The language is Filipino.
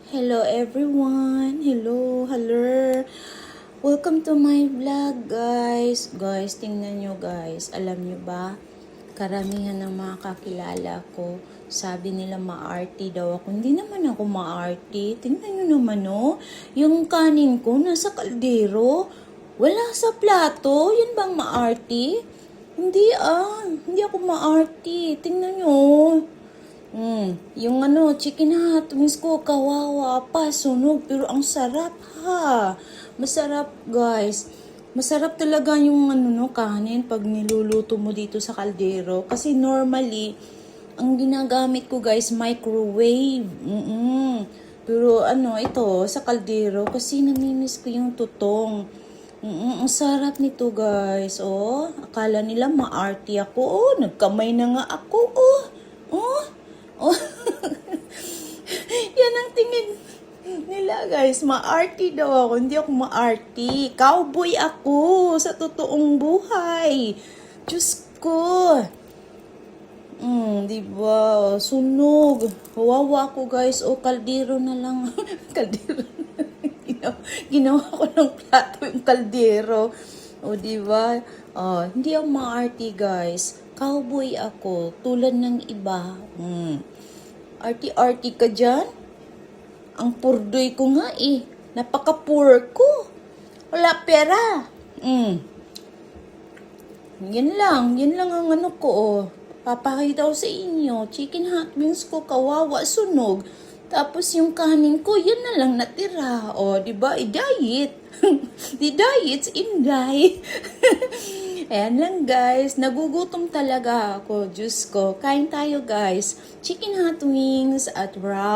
Hello everyone. Hello. Welcome to my vlog, guys. Guys, tingnan nyo guys. Alam nyo ba? Karamihan ng mga kakilala ko, sabi nila maarte daw ako. Hindi naman ako maarte. Tingnan nyo naman, oh. Yung kanin ko nasa kaldero. Wala sa plato. Yan bang maarte? Hindi ako maarte. Tingnan nyo. Yung chicken hot wings ko, kawawa pa, sunog, pero ang sarap ha. Masarap guys. Masarap talaga yung kanin pag niluluto mo dito sa kaldero. Kasi normally, ang ginagamit ko guys, microwave. Pero ito, sa kaldero, kasi namimiss ko yung tutong. Ang sarap nito guys. Oh, akala nila maarte ako. Oh, nagkamay na nga ako. Oh, yan ang tingin nila guys. Maarte daw ako. Hindi ako maarte. Cowboy ako sa totoong buhay. Diyos ko. Diba? Sunog. Wawa ako guys. O, kaldero na lang. Kaldero na lang. Ginawa ko ng plato yung kaldero. O, diba? Hindi ako maarte guys. Cowboy ako. Tulad ng iba. Arty-arty ka dyan? Ang purdoy ko nga eh. Napaka-poor ko. Wala pera. Yan lang ang ko oh. Papakita ko sa inyo. Chicken hot wings ko, kawawa, sunog. Tapos yung kanin ko, yan na lang natira. O, diba? I-diet. The diet's in die. Ayan lang guys. Nagugutom talaga ako. Diyos ko. Kain tayo guys. Chicken hot wings at wrap.